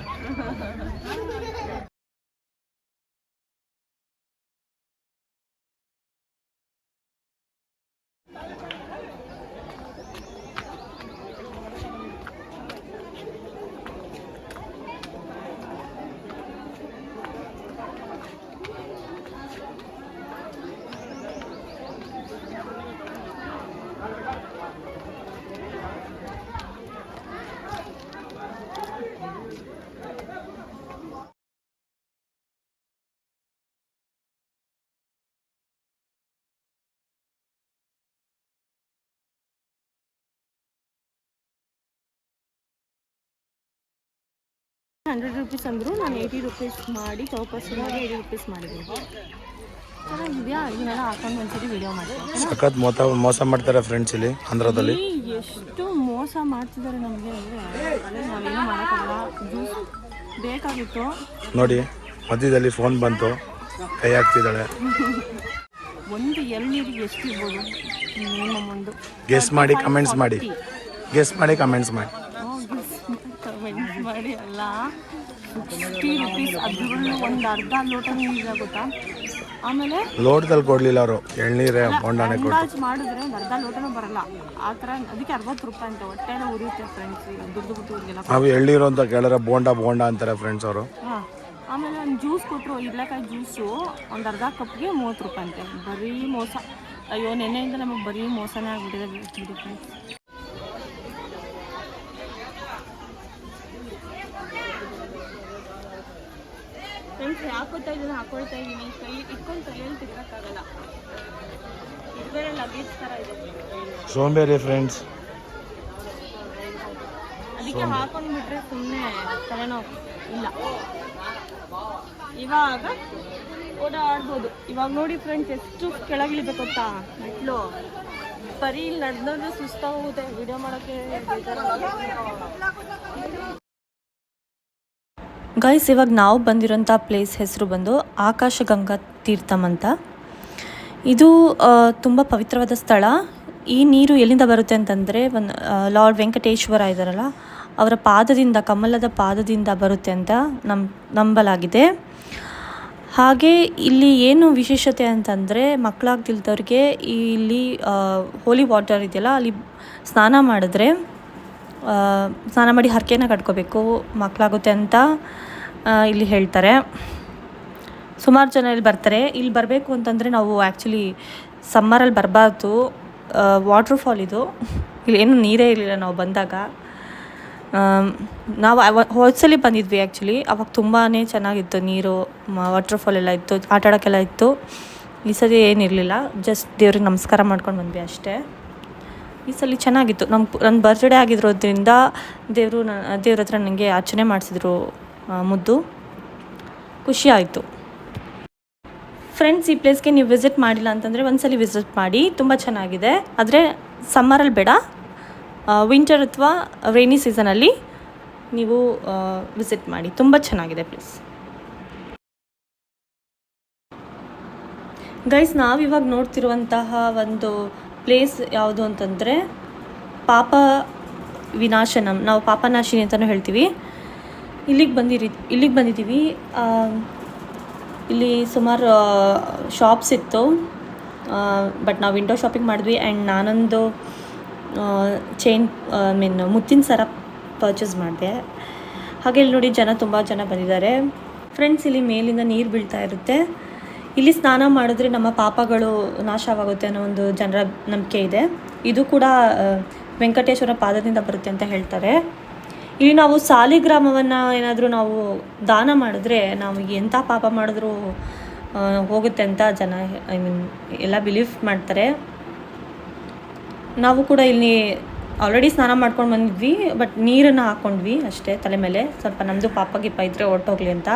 [SPEAKER 2] ₹100 ಅಂದರು. ನಾನು ₹80 ಮಾಡಿ ಚೌಕಸಿನಾಗೆ ₹80 ಮಾಡಿದ್ದೀನಿ. ಚೆನ್ನಾಗಿದೆಯಾ? ಇದನ್ನೆಲ್ಲ ಹಾಕೊಂಡು ಒಂದ್ಸರಿ ವಿಡಿಯೋ ಮಾಡ್ತೀನಿ.
[SPEAKER 1] ಸಖತ್ ಮೋಸ ಮಾಡ್ತಾರೆ ಫ್ರೆಂಡ್ಸ್ ಇಲ್ಲಿ ಆಂಧ್ರದಲ್ಲಿ.
[SPEAKER 2] ಎಷ್ಟು ಮೋಸ ಮಾಡ್ತಿದ್ದಾರೆ ನಮಗೆ ಅಂದರೆ ನಾವೇನು ಮಾಡೋಕ್ಕಾಗಲ್ಲ. ಜ್ಯೂಸ್ ಬೇಕಾಗಿತ್ತು
[SPEAKER 1] ನೋಡಿ, ಮಧ್ಯದಲ್ಲಿ ಫೋನ್ ಬಂತು, ಕೈ ಹಾಕ್ತಿದ್ದಾಳೆ.
[SPEAKER 2] ಒಂದು ಎಳ್ನೀರಿಗೆ ಎಷ್ಟು ಇರ್ಬೋದು? ಮಿನಿಮಮ್ ಒಂದು
[SPEAKER 1] ಗೆಸ್ ಮಾಡಿ ಕಮೆಂಟ್ಸ್ ಮಾಡಿ. ಕಮೆಂಟ್ಸ್
[SPEAKER 2] ಮಾಡಿ ಅಲ್ಲ, ₹60. ಅದರಲ್ಲೂ ಒಂದು ಅರ್ಧ ಲೋಟ ನೀರಾಗುತ್ತಾ? ಆಮೇಲೆ
[SPEAKER 1] ಲೋಟದಲ್ಲಿ ಕೊಡಲಿಲ್ಲ ಅವರು, ಎಳ್ನೀರೇ ಬೋಂಡಾನೆ ಕೊಟ್ಟು.
[SPEAKER 2] ಅಂದಾಜು ಮಾಡಿದ್ರೆ ಒಂದು ಅರ್ಧ ಲೋಟನೂ ಬರಲ್ಲ ಆ ಥರ. ಅದಕ್ಕೆ ₹60 ಅಂತ. ಹೊಟ್ಟೆ ಎಲ್ಲ ಉರಿಯುತ್ತೆ ಫ್ರೆಂಡ್ಸ್. ದುಡ್ಡು ಬಿಟ್ಟು
[SPEAKER 1] ನಾವು ಎಳ್ನೀರು ಅಂತ ಕೇಳಿದ್ರೆ ಬೋಂಡಾ ಅಂತಾರೆ ಫ್ರೆಂಡ್ಸ್ ಅವರು.
[SPEAKER 2] ಹಾಂ, ಆಮೇಲೆ ಒಂದು ಜ್ಯೂಸ್ ಕೊಟ್ಟರು, ಇಡ್ಲೆಕಾಯಿ ಜ್ಯೂಸು ಒಂದು ಅರ್ಧ ಕಪ್ಗೆ 30 ರೂಪಾಯಿ ಅಂತೆ. ಬರೀ ಮೋಸ. ಅಯ್ಯೋ, ನೆನ್ನೆಯಿಂದ ನಮಗೆ ಬರೀ ಮೋಸನೇ ಆಗಿಬಿಟ್ಟಿದೆ ಫ್ರೆಂಡ್ಸ್. ಫ್ರೆಂಡ್ಸ್ ಹಾಕೊಳ್ತಾ ಇದ್ದೀನಿ ಕೈ ಇಟ್ಕೊಂಡು ಕೈಯಲ್ಲಿ ತಿನ್ನೋಕ್ಕಾಗಲ್ಲ. ಇದು ಬೇರೆ ಲಗೇಜ್ ಥರ ಇದೆ,
[SPEAKER 1] ಸೋಂಬೇರಿ ಫ್ರೆಂಡ್ಸ್.
[SPEAKER 2] ಅದಕ್ಕೆ ಹಾಕೊಂಡು ಬಿಟ್ರೆ ಸುಮ್ಮನೆ ತಲೆನೋವು ಇಲ್ಲ. ಇವಾಗ ಓಡಾಡ್ಬೋದು. ಇವಾಗ ನೋಡಿ ಫ್ರೆಂಡ್ಸ್, ಎಷ್ಟು ಕೆಳಗಿಳಿಬೇಕು ಗೊತ್ತಾ ಮೆಟ್ಲು. ಬರೀ ಇಲ್ಲಿ ನಡೆದ್ರೆ ಸುಸ್ತಾಗೋಗುತ್ತೆ, ವಿಡಿಯೋ ಮಾಡೋಕ್ಕೆ. ಗೈಸ್, ಇವಾಗ ನಾವು ಬಂದಿರೋಂಥ ಪ್ಲೇಸ್ ಹೆಸರು ಬಂದು ಆಕಾಶಗಂಗಾ ತೀರ್ಥಂ ಅಂತ. ಇದು ತುಂಬ ಪವಿತ್ರವಾದ ಸ್ಥಳ. ಈ ನೀರು ಎಲ್ಲಿಂದ ಬರುತ್ತೆ ಅಂತಂದರೆ, ಒಂದು ಲಾರ್ಡ್ ವೆಂಕಟೇಶ್ವರ ಇದ್ದಾರಲ್ಲ, ಅವರ ಪಾದದಿಂದ, ಕಮಲದ ಪಾದದಿಂದ ಬರುತ್ತೆ ಅಂತ ನಂಬಲಾಗಿದೆ. ಹಾಗೆ ಇಲ್ಲಿ ಏನು ವಿಶೇಷತೆ ಅಂತಂದರೆ, ಮಕ್ಕಳಾಗ್ತಿಲ್ದವ್ರಿಗೆ ಇಲ್ಲಿ ಹೋಲಿ ವಾಟರ್ ಇದೆಯಲ್ಲ, ಅಲ್ಲಿ ಸ್ನಾನ ಮಾಡಿ ಹರಕೆನ ಕಟ್ಕೋಬೇಕು, ಮಕ್ಕಳಾಗುತ್ತೆ ಅಂತ ಇಲ್ಲಿ ಹೇಳ್ತಾರೆ. ಸುಮಾರು ಜನ ಇಲ್ಲಿ ಬರ್ತಾರೆ. ಇಲ್ಲಿ ಬರಬೇಕು ಅಂತಂದರೆ ನಾವು ಆ್ಯಕ್ಚುಲಿ ಸಮ್ಮರಲ್ಲಿ ಬರಬಾರ್ದು. ವಾಟ್ರ್ ಫಾಲ್ ಇದು. ಇಲ್ಲಿ ಏನು ನೀರೇ ಇರಲಿಲ್ಲ ನಾವು ಬಂದಾಗ. ನಾವು ಹೋದ್ಸಲಿ ಬಂದಿದ್ವಿ ಆ್ಯಕ್ಚುಲಿ. ಅವಾಗ ತುಂಬಾ ಚೆನ್ನಾಗಿತ್ತು ನೀರು, ವಾಟ್ರ್ ಫಾಲ್ ಎಲ್ಲ ಇತ್ತು, ಆಟ ಆಡೋಕ್ಕೆಲ್ಲ ಇತ್ತು. ಈ ಸರಿ ಏನಿರಲಿಲ್ಲ, ಜಸ್ಟ್ ದೇವ್ರಿಗೆ ನಮಸ್ಕಾರ ಮಾಡ್ಕೊಂಡು ಬಂದ್ವಿ ಅಷ್ಟೇ. ಈ ಸಲ ಚೆನ್ನಾಗಿತ್ತು. ನನ್ನ ಬರ್ತ್ಡೇ ಆಗಿರೋದ್ರಿಂದ ದೇವ್ರ ಹತ್ರ ನನಗೆ ಅರ್ಚನೆ ಮಾಡಿಸಿದ್ರು, ಮುದ್ದು. ಖುಷಿ ಆಯಿತು. ಫ್ರೆಂಡ್ಸ್, ಈ ಪ್ಲೇಸ್ಗೆ ನೀವು ವಿಸಿಟ್ ಮಾಡಿಲ್ಲ ಅಂತಂದರೆ ಒಂದ್ಸಲಿ ವಿಸಿಟ್ ಮಾಡಿ, ತುಂಬ ಚೆನ್ನಾಗಿದೆ. ಆದರೆ ಸಮ್ಮರಲ್ಲಿ ಬೇಡ, ವಿಂಟರ್ ಅಥವಾ ರೈನಿ ಸೀಸನಲ್ಲಿ ನೀವು ವಿಸಿಟ್ ಮಾಡಿ, ತುಂಬ ಚೆನ್ನಾಗಿದೆ ಪ್ಲೇಸ್. ಗೈಸ್, ನಾವಿವಾಗ ನೋಡ್ತಿರುವಂತಹ ಒಂದು ಪ್ಲೇಸ್ ಯಾವುದು ಅಂತಂದರೆ ಪಾಪ ವಿನಾಶನಂ. ನಾವು ಪಾಪನಾಶಿನಿ ಅಂತಲೂ ಹೇಳ್ತೀವಿ. ಇಲ್ಲಿಗೆ ಬಂದಿದ್ದೀವಿ. ಇಲ್ಲಿ ಸುಮಾರು ಶಾಪ್ಸ್ ಇತ್ತು, ಬಟ್ ನಾವು ವಿಂಡೋ ಶಾಪಿಂಗ್ ಮಾಡಿದ್ವಿ. ಆ್ಯಂಡ್ ನಾನೊಂದು ಮುತ್ತಿನ ಸರ ಪರ್ಚೇಸ್ ಮಾಡಿದೆ. ಹಾಗೆ ಇಲ್ಲಿ ನೋಡಿ ತುಂಬ ಜನ ಬಂದಿದ್ದಾರೆ. ಫ್ರೆಂಡ್ಸ್, ಇಲ್ಲಿ ಮೇಲಿಂದ ನೀರು ಬೀಳ್ತಾ ಇರುತ್ತೆ. ಇಲ್ಲಿ ಸ್ನಾನ ಮಾಡಿದ್ರೆ ನಮ್ಮ ಪಾಪಗಳು ನಾಶವಾಗುತ್ತೆ ಅನ್ನೋ ಒಂದು ಜನರ ನಂಬಿಕೆ ಇದೆ. ಇದು ಕೂಡ ವೆಂಕಟೇಶ್ವರ ಪಾದದಿಂದ ಬರುತ್ತೆ ಅಂತ ಹೇಳ್ತಾರೆ. ಇಲ್ಲಿ ನಾವು ಸಾಲಿಗ್ರಾಮವನ್ನು ಏನಾದರೂ ನಾವು ದಾನ ಮಾಡಿದ್ರೆ ನಾವು ಎಂಥ ಪಾಪ ಮಾಡಿದ್ರೂ ಹೋಗುತ್ತೆ ಅಂತ ಜನ ಎಲ್ಲ ಬಿಲೀವ್ ಮಾಡ್ತಾರೆ. ನಾವು ಕೂಡ ಇಲ್ಲಿ ಆಲ್ರೆಡಿ ಸ್ನಾನ ಮಾಡ್ಕೊಂಡು ಬಂದಿದ್ವಿ, ಬಟ್ ನೀರನ್ನು ಹಾಕ್ಕೊಂಡ್ವಿ ಅಷ್ಟೇ ತಲೆ ಮೇಲೆ, ಸ್ವಲ್ಪ ನಮ್ಮದು ಪಾಪ ಗಿಪ್ಪ ಇದ್ದರೆ ಹೊರಟೋಗ್ಲಿ ಅಂತ.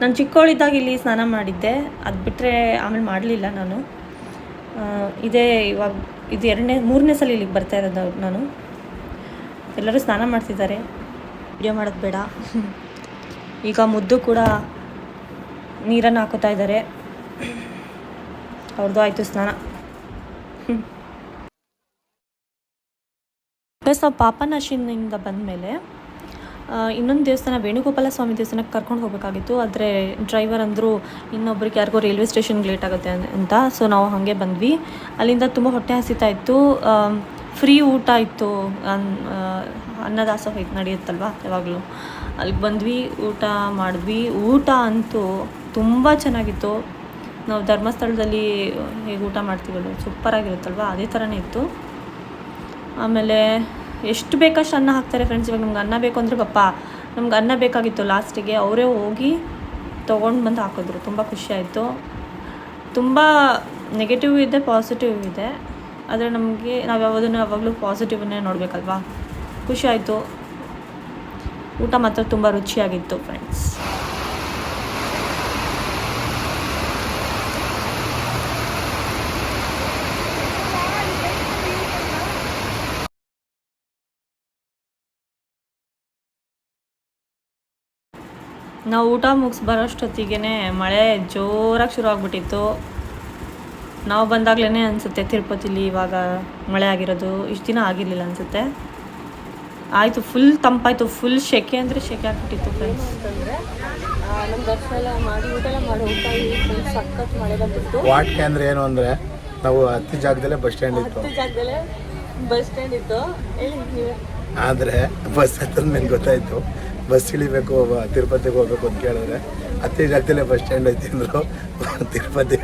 [SPEAKER 2] ನಾನು ಚಿಕ್ಕವಳಿದ್ದಾಗ ಇಲ್ಲಿ ಸ್ನಾನ ಮಾಡಿದ್ದೆ, ಅದು ಬಿಟ್ಟರೆ ಆಮೇಲೆ ಮಾಡಲಿಲ್ಲ ನಾನು. ಇವಾಗ ಇದು ಮೂರನೇ ಸಲ ಇಲ್ಲಿಗೆ ಬರ್ತಾ ಇರೋದು ನಾನು. ಎಲ್ಲರೂ ಸ್ನಾನ ಮಾಡ್ತಿದ್ದಾರೆ, ವಿಡಿಯೋ ಮಾಡೋದು ಬೇಡ. ಈಗ ಮುದ್ದು ಕೂಡ ನೀರನ್ನು ಹಾಕೋತಾ ಇದ್ದಾರೆ. ಅವ್ರದ್ದು ಆಯಿತು ಸ್ನಾನ. ಪ್ಲಸ್ ನಾವು ಪಾಪನಾಶಿನಿಂದ ಬಂದಮೇಲೆ ಇನ್ನೊಂದು ದೇವಸ್ಥಾನ, ವೇಣುಗೋಪಾಲ ಸ್ವಾಮಿ ದೇವಸ್ಥಾನಕ್ಕೆ ಕರ್ಕೊಂಡು ಹೋಗಬೇಕಾಗಿತ್ತು. ಆದರೆ ಡ್ರೈವರ್ ಅಂದರು ಇನ್ನೊಬ್ರಿಗೆ ಯಾರಿಗೋ ರೈಲ್ವೆ ಸ್ಟೇಷನ್ಗೆ ಲೇಟ್ ಆಗುತ್ತೆ ಅಂತ. ಸೊ ನಾವು ಹಾಗೆ ಬಂದ್ವಿ. ಅಲ್ಲಿಂದ ತುಂಬ ಹೊಟ್ಟೆ ಹಸಿತಾ ಇತ್ತು. ಫ್ರೀ ಊಟ ಇತ್ತು, ಅನ್ನದಾಸೋಹ ನಡೆಯುತ್ತಲ್ವ ಯಾವಾಗಲೂ. ಅಲ್ಲಿಗೆ ಬಂದ್ವಿ, ಊಟ ಮಾಡಿದ್ವಿ. ಊಟ ಅಂತೂ ತುಂಬ ಚೆನ್ನಾಗಿತ್ತು. ನಾವು ಧರ್ಮಸ್ಥಳದಲ್ಲಿ ಹೇಗೆ ಊಟ ಮಾಡ್ತೀವಲ್ಲ, ಸೂಪರಾಗಿರುತ್ತಲ್ವ, ಅದೇ ಥರನೇ ಇತ್ತು. ಆಮೇಲೆ ಎಷ್ಟು ಬೇಕಷ್ಟು ಅನ್ನ ಹಾಕ್ತಾರೆ ಫ್ರೆಂಡ್ಸ್. ಇವಾಗ ನಮ್ಗೆ ಅನ್ನ ಬೇಕು ಅಂದರೆ ನಮ್ಗೆ ಅನ್ನ ಬೇಕಾಗಿತ್ತು ಲಾಸ್ಟಿಗೆ, ಅವರೇ ಹೋಗಿ ತೊಗೊಂಡು ಬಂದು ಹಾಕಿದ್ರು. ತುಂಬ ಖುಷಿಯಾಯಿತು. ತುಂಬ ನೆಗೆಟಿವ್ ಇದೆ, ಪಾಸಿಟಿವ್ ಇದೆ. ಆದರೆ ನಾವು ಯಾವಾಗಲೂ ಪಾಸಿಟಿವನ್ನೇ ನೋಡಬೇಕಲ್ವಾ. ಖುಷಿ ಆಯಿತು. ಊಟ ಮಾತ್ರ ತುಂಬ ರುಚಿಯಾಗಿತ್ತು ಫ್ರೆಂಡ್ಸ್. ನಾವು ಊಟ ಮುಗಿಸಿ ಬರೋಷ್ಟೊತ್ತಿಗೆ ಮಳೆ ಜೋರಾಗಿ ಶುರು ಆಗಿಬಿಟ್ಟಿತ್ತು. ನಾವು ಬಂದಾಗಲೇ ಅನಿಸುತ್ತೆ ತಿರುಪತಿಲಿ ಇವಾಗ ಮಳೆ ಆಗಿರೋದು. ಇಷ್ಟು ದಿನ ಆಗಿರಲಿಲ್ಲ ಅನಿಸುತ್ತೆ. ಆಯಿತು, ಫುಲ್ ತಂಪಾಯಿತು. ಫುಲ್ ಸೆಕೆ ಅಂದರೆ ಸೆಕೆ ಆಗಿಬಿಟ್ಟಿತ್ತು ಫ್ರೆಂಡ್ಸ್. ಅಂತಂದರೆ ನಮ್ಮ ದರ್ಶನ ಎಲ್ಲ ಮಾಡಿ ಊಟ ಎಲ್ಲ ಮಾಡಿ ಹೋಗ್ತಾ ಇದ್ದೀವಿ. ಸಖತ್ ಮಳೆ ಬಂದಿತ್ತು.
[SPEAKER 1] ವಾಟ್ಕೆ ಅಂದರೆ ಏನು ಅಂದರೆ, ನಾವು ಹತ್ತಿ ಜಾಗದಲ್ಲೇ ಬಸ್ ಸ್ಟ್ಯಾಂಡ್
[SPEAKER 2] ಇತ್ತು.
[SPEAKER 1] ಆದರೆ ಬಸ್ ಹತ್ತಿರ ನನಗೆ ಗೊತ್ತಾಯಿತು, ಬಸ್ ಇಳಿಬೇಕು ತಿರುಪತಿಗೆ ಹೋಗ್ಬೇಕು ಅಂತ ಕೇಳಿದ್ರೆ
[SPEAKER 4] ಹತ್ತಿರಲ್ಲೇ ಬಸ್ ಸ್ಟ್ಯಾಂಡ್ ಐತಿ ಅಂದರು. ತಿರುಪತಿ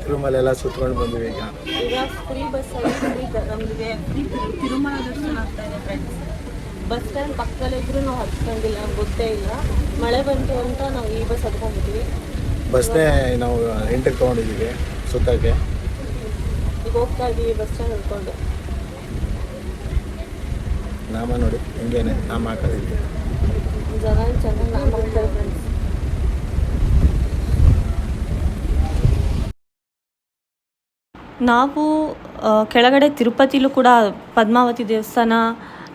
[SPEAKER 4] ತಿರುಮಲ ಎಲ್ಲ ಸುತ್ಕೊಂಡು ಬಂದ್ವಿ ಈಗ.
[SPEAKER 2] ಈಗ ಫ್ರೀ ಬಸ್ಸಲ್ಲಿ ನಮಗೆ ತಿರುಮಲ ದರ್ಶನ ಆಗ್ತಾ ಇದೆ ಫ್ರೆಂಡ್ಸ್. ಬಸ್ ಸ್ಟ್ಯಾಂಡ್ ಪಕ್ಕದಲ್ಲೇ ಇದ್ರೂ ನಾವು ಹತ್ಕೊಂಡಿಲ್ಲ, ನಮ್ಗೆ ಗೊತ್ತೇ ಇಲ್ಲ. ಮಳೆ ಬಂತು ಅಂತ ನಾವು ಈ ಬಸ್ ಹತ್ಕೊಂಡ್ಬಿಟ್ವಿ.
[SPEAKER 4] ಬಸ್ನೇ ನಾವು ಎಂಟಕ್ಕೆ ತೊಗೊಂಡಿದ್ದೀವಿ ಸುತ್ತಕ್ಕೆ.
[SPEAKER 2] ಈಗ ಹೋಗ್ತಾ ಇದ್ದೀವಿ ಬಸ್ ಸ್ಟ್ಯಾಂಡ್ ಹತ್ಕೊಂಡು.
[SPEAKER 4] ನಾಮ ನೋಡಿ ಹಿಂಗೇನೆ ನಾಮ ಹಾಕೋದಿದ್ವಿ.
[SPEAKER 2] ಜನ ಚೆನ್ನಾಗಿ ನಾಮ ಹಾಕ್ತಾರೆ ಫ್ರೆಂಡ್ಸ್. ನಾವು ಕೆಳಗಡೆ ತಿರುಪತಿಲೂ ಕೂಡ ಪದ್ಮಾವತಿ ದೇವಸ್ಥಾನ,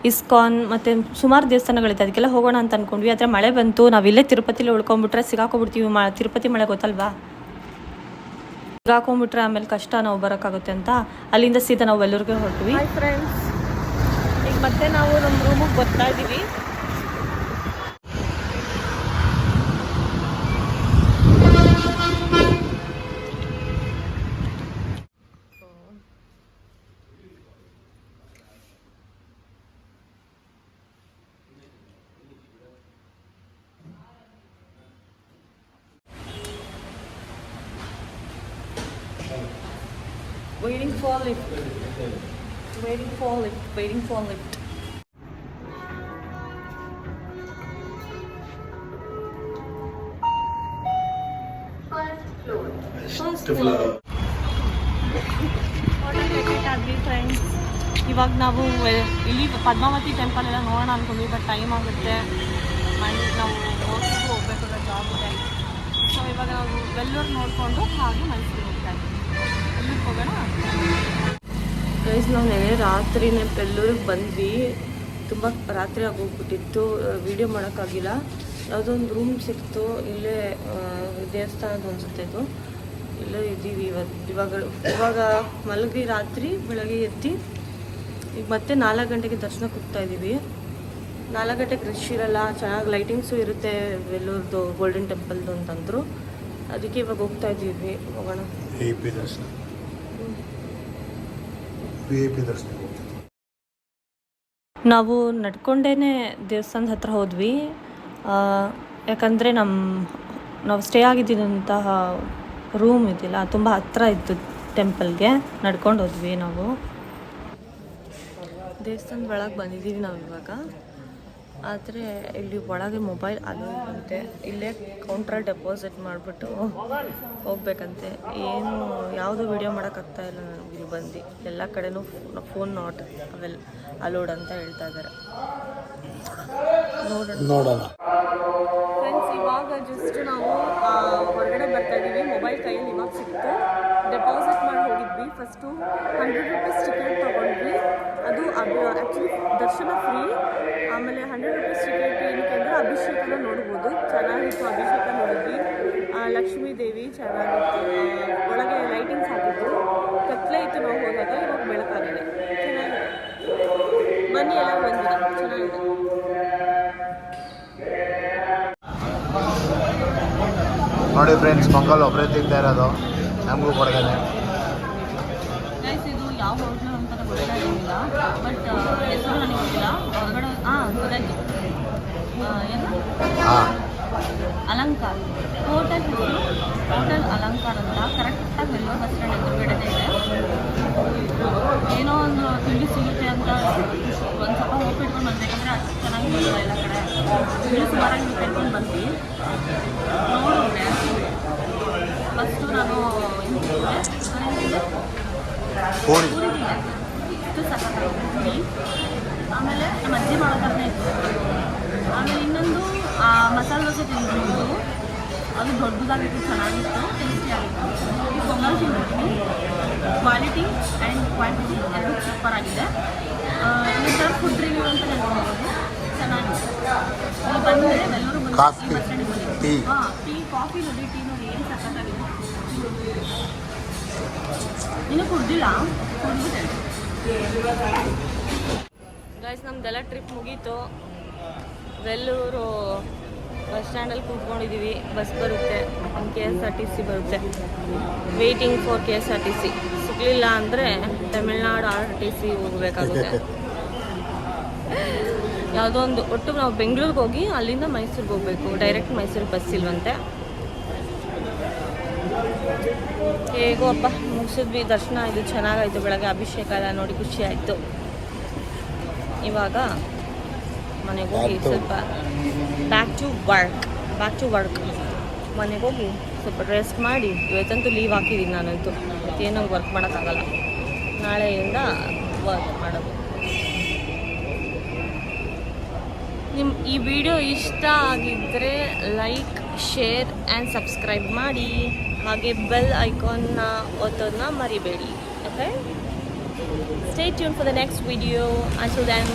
[SPEAKER 2] ಇಸ್ಕಾನ್ ಮತ್ತು ಸುಮಾರು ದೇವಸ್ಥಾನಗಳಿದೆ, ಅದಕ್ಕೆಲ್ಲ ಹೋಗೋಣ ಅಂತ ಅಂದ್ಕೊಂಡ್ವಿ. ಆದರೆ ಮಳೆ ಬಂತು. ನಾವಿಲ್ಲೇ ತಿರುಪತಿಲಿ ಉಳ್ಕೊಂಡ್ಬಿಟ್ರೆ ಸಿಗಾಕೊಂಡ್ಬಿಡ್ತೀವಿ. ತಿರುಪತಿ ಮಳೆ ಗೊತ್ತಲ್ವಾ, ಸಿಗಾಕೊಂಡ್ಬಿಟ್ರೆ ಆಮೇಲೆ ಕಷ್ಟ, ನಾವು ಬರೋಕ್ಕಾಗುತ್ತೆ ಅಂತ ಅಲ್ಲಿಂದ ಸೀದಾ ನಾವು ವೆಲ್ಲೂರಿಗೆ ಹೊರಟ್ವಿ. ಹಾಯ್ ಫ್ರೆಂಡ್ಸ್, ಈಗ ಮತ್ತೆ ನಾವು ನಮ್ಮ ರೂಮಿಗೆ ಬರ್ತಾ ಇದ್ದೀವಿ. Waiting for lift. Waiting for lift. Waiting for lift. First floor. Hotel ticket ಆದ್ವಿ ಫ್ರೆಂಡ್ಸ್. ಇವಾಗ ನಾವು ಇಲ್ಲಿ ಪದ್ಮಾವತಿ ಟೆಂಪಲ್ ಎಲ್ಲ ನೋಡೋಣ ಅಂದ್ಕೊಂಡ್ವಿ, ಬಟ್ ಟೈಮ್ ಆಗುತ್ತೆ. ನಾವು ಮೈಸೂರಿಗೆ ಹೋಗ್ಬೇಕಾದ್ರೆ ಜಾಬ್ ಇದೆ. ಸೊ ಇವಾಗ ನಾವು ವೆಲ್ಲೂರು ನೋಡಿಕೊಂಡು ಹಾಗೆ ಮೈಸೂರಿಗೆ ಹೋಗ್ತಾ ಇದ್ದೀವಿ. ಹೋಗೋಣ ಗೈಸ್. ನಾವು ನೆನೆ ರಾತ್ರಿನೇ ಬೆಲ್ಲೂರಿಗೆ ಬಂದ್ವಿ. ತುಂಬ ರಾತ್ರಿ ಆಗೋಗ್ಬಿಟ್ಟಿತ್ತು, ವೀಡಿಯೋ ಮಾಡೋಕ್ಕಾಗಿಲ್ಲ. ಯಾವುದೋ ಒಂದು ರೂಮ್ ಸಿಕ್ತು ಇಲ್ಲೇ, ದೇವಸ್ಥಾನದ ಅನ್ಸುತ್ತೆ ಇದು. ಇಲ್ಲೇ ಇದ್ದೀವಿ ಇವಾಗ ಮಲಗಿ ರಾತ್ರಿ ಬೆಳಗ್ಗೆ ಎದ್ದು ಈಗ ಮತ್ತೆ 4 ಗಂಟೆಗೆ ದರ್ಶನಕ್ಕೆ ಹೋಗ್ತಾ ಇದ್ದೀವಿ. 4 ಗಂಟೆಗೆ ರಶ್ ಇರಲ್ಲ, ಚೆನ್ನಾಗಿ ಲೈಟಿಂಗ್ಸು ಇರುತ್ತೆ ವೆಲ್ಲೂರ್ದು ಗೋಲ್ಡನ್ ಟೆಂಪಲ್ದು ಅಂತಂದರು. ಅದಕ್ಕೆ ಇವಾಗ ಹೋಗ್ತಾ ಇದ್ದೀವಿ. ಹೋಗೋಣ.
[SPEAKER 4] VIP ದರ್ಶನ.
[SPEAKER 2] ನಾವು ನಡ್ಕೊಂಡೇ ದೇವಸ್ಥಾನದ ಹತ್ರ ಹೋದ್ವಿ. ಯಾಕಂದರೆ ನಾವು ಸ್ಟೇ ಆಗಿದ್ದಂತಹ ರೂಮ್ ಇದ್ದಿಲ್ಲ, ತುಂಬ ಹತ್ತಿರ ಇತ್ತು ಟೆಂಪಲ್ಗೆ. ನಡ್ಕೊಂಡು ಹೋದ್ವಿ ನಾವು. ದೇವಸ್ಥಾನದ ಒಳಗೆ ಬಂದಿದ್ದೀವಿ ನಾವು ಇವಾಗ. ಆದರೆ ಇಲ್ಲಿ ಒಳಗೆ ಮೊಬೈಲ್ ಅಲೋ ಇರುತ್ತೆ. ಇಲ್ಲೇ ಕೌಂಟ್ರಲ್ಲಿ ಡೆಪಾಸಿಟ್ ಮಾಡಿಬಿಟ್ಟು ಹೋಗ್ಬೇಕಂತೆ. ಯಾವುದು ವೀಡಿಯೋ ಮಾಡೋಕ್ಕಾಗ್ತಾ ಇಲ್ಲ ನನಗೆ ಇಲ್ಲಿ ಬಂದು. ಎಲ್ಲ ಕಡೆನೂ ಫೋನ್ ನಾಟ್ ಅಲೋಡ್ ಅಂತ ಹೇಳ್ತಾ ಇದ್ದಾರೆ. ನೋಡೋಣ ಫ್ರೆಂಡ್ಸ್. ಇವಾಗ ಜಸ್ಟ್ ನಾವು ಹೊರಗಡೆ ಬರ್ತಾ ಇದ್ದೀವಿ. ಮೊಬೈಲ್ ಕೈಯಲ್ಲಿ ಇವಾಗ ಸಿಕ್ತು. ಡೆಪಾಸಿಟ್ ಮಾಡಿ ಹೋಗಿದ್ವಿ. ಫಸ್ಟು 100 ರೂಪೀಸ್ ಟಿಕೆಟ್ ತೊಗೊಂಡ್ವಿ. ಅದು ಆ್ಯಕ್ಚುಲಿ ದರ್ಶನ ಫ್ರೀ. ಆಮೇಲೆ 100 ರೂಪೀಸ್ ಟಿಕೆಟ್ ಏನಕ್ಕೆ ಅಂದರೆ ಅಭಿಷೇಕನ ನೋಡ್ಬೋದು. ಚೆನ್ನಾಗಿತ್ತು, ಅಭಿಷೇಕ ನೋಡಿದ್ವಿ. ಲಕ್ಷ್ಮೀ ದೇವಿ ಚೆನ್ನಾಗಿತ್ತು. ಒಳಗೆ ಲೈಟಿಂಗ್ಸ್ ಹಾಕಿದ್ರು. ಕತ್ಲೆ ಇತ್ತು ನಾವು ಹೋದಾಗ, ಇವಾಗ ಬೆಳಕಾಗಿದೆ. ಚೆನ್ನಾಗಿದೆ. ಬನ್ನಿ ಎಲ್ಲ ಬಂದಿದೆ, ಚೆನ್ನಾಗಿದೆ.
[SPEAKER 4] ನೋಡಿ ಫ್ರೆಂಡ್ಸ್, ಪೊಂಗಲ್ ಒಬ್ಬರೇ ತಿಂತಾ ಇರೋದು, ನಮಗೂ ಕೊಡ್ತಾನೆ.
[SPEAKER 2] ಇದು ಯಾವ ಹೋಟ್ಲು ಅಂತ ಗೊತ್ತಾಗಿಲ್ಲ, ಬಟ್ ಹೆಸರು ನನಗೆ ಗೊತ್ತಿಲ್ಲ. ಹೊರಗಡೆ ಗೊತ್ತಾಯ್ತು. ಏನು ಅಲಂಕಾರ ಹೋಟೆಲ್ ಹೆಸರು, ಹೋಟೆಲ್ ಅಲಂಕಾರ ಅಂತ. ಕರೆಕ್ಟಾಗಿ ವೆಲ್ಲೂರು ಬಸ್ ಸ್ಟ್ಯಾಂಡ್ ಎದುರುಗಡೆ ಇದೆ. ಏನೋ ಒಂದು ತಿಂಡಿ ಸಿಗುತ್ತೆ ಅಂತ ಒಂದು ಸ್ವಲ್ಪ ಹೋಪ್ ಇಟ್ಕೊಂಡು ಬಂದಬೇಕಂದ್ರೆ ಅಷ್ಟು ಚೆನ್ನಾಗಿಲ್ಲ. ಎಲ್ಲ ಕಡೆ ತಿಂಡಿ ಸುಮಾರಾಗಿ ಕಟ್ಕೊಂಡು ಬಂದ್ವಿ. ನೋಡಿದ್ರೆ ಫಸ್ಟು ನಾನು ಇಷ್ಟು ಸಕ್ಕತ್ತಾಗಿ. ಆಮೇಲೆ ನಮ್ಮ ಅಜ್ಜಿ ಮಾಡೋ ಥರನೇ ಇತ್ತು. ಆಮೇಲೆ ಇನ್ನೊಂದು ಮಸಾಲೆ ದೋಸೆ ತಿಂದಿದ್ದು, ಅದು ದೊಡ್ಡದಾಗಿತ್ತು, ಚೆನ್ನಾಗಿತ್ತು, ಟೇಸ್ಟಿಯಾಗಿತ್ತು. ಈ ಪೊಂಗಲ್ ತಿಂದಿದ್ದೀನಿ. ಕ್ವಾಲಿಟಿ ಆ್ಯಂಡ್ ಕ್ವಾಂಟಿಟಿ ಎರಡು ಸೂಪರ್ ಆಗಿದೆ. ಈ ಥರ ಫುಡ್ ರಿವ್ಯೂ ಅಂತ ಹೇಳ್ಬೋದು. ಚೆನ್ನಾಗಿದೆ. ಇಲ್ಲಿ ಬಂದರೆ ವೆಲ್ಲೂರು ಬಂದು ಬಸ್ ಸ್ಟ್ಯಾಂಡಿಗೆ ಬಂದಿದ್ದು. ಟೀ, ಕಾಫಿ ನೋಡಿ, ಟೀ ನೋಡಿ ಏನು ಸಕ್ಕತ್ತಾಗಿದೆ. ಇನ್ನೂ ಕುಡ್ದಿಲ್ಲ, ಕುಡ್ದಿದೆ. ಗೈಸ್, ನಮ್ದೆಲ್ಲ ಟ್ರಿಪ್ ಮುಗೀತು. ವೆಲ್ಲೂರು ಬಸ್ ಸ್ಟ್ಯಾಂಡಲ್ಲಿ ಕೂತ್ಕೊಂಡಿದ್ದೀವಿ. ಬಸ್ ಬರುತ್ತೆ, KSRTC ಬರುತ್ತೆ. Waiting for KSRTC. ಸಿಗಲಿಲ್ಲ ಅಂದರೆ ತಮಿಳ್ನಾಡು RTC ಹೋಗಬೇಕಾಗುತ್ತೆ. ಯಾವುದೋ ಒಂದು ಒಟ್ಟು ನಾವು ಬೆಂಗಳೂರಿಗೆ ಹೋಗಿ ಅಲ್ಲಿಂದ ಮೈಸೂರಿಗೆ ಹೋಗಬೇಕು. ಡೈರೆಕ್ಟ್ ಮೈಸೂರಿಗೆ ಬಸ್ ಇಲ್ವಂತೆ. ಹೇಗೋ ಅಪ್ಪ ಮುಗಿಸಿದ್ವಿ ದರ್ಶನ. ಇದು ಚೆನ್ನಾಗಾಯಿತು. ಬೆಳಗ್ಗೆ ಅಭಿಷೇಕ ಎಲ್ಲ ನೋಡಿ ಖುಷಿ ಆಯಿತು. ಇವಾಗ ಮನೆಗೆ ಹೋಗಿ ಸ್ವಲ್ಪ ಬ್ಯಾಕ್ ಟು ವರ್ಕ್ ಮನೆಗೆ ಹೋಗಿ ಸ್ವಲ್ಪ ರೆಸ್ಟ್ ಮಾಡಿ. ಇವತ್ತಂತೂ ಲೀವ್ ಹಾಕಿದ್ದೀನಿ ನಾನಂತೂ. ಏನೋ ವರ್ಕ್ ಮಾಡೋಕ್ಕಾಗಲ್ಲ. ನಾಳೆಯಿಂದ ವರ್ಕ್ ಮಾಡೋದು. ಈ ವಿಡಿಯೋ ಇಷ್ಟ ಆಗಿದ್ದರೆ ಲೈಕ್, ಶೇರ್ ಆ್ಯಂಡ್ ಸಬ್ಸ್ಕ್ರೈಬ್ ಮಾಡಿ. ಹಾಗೆ ಬೆಲ್ ಐಕಾನ್ನ ಒತ್ತೋದನ್ನ ಮರಿಬೇಡಿ. Okay, stay tune for the next video. Until then,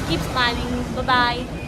[SPEAKER 2] keep smiling. Bye bye.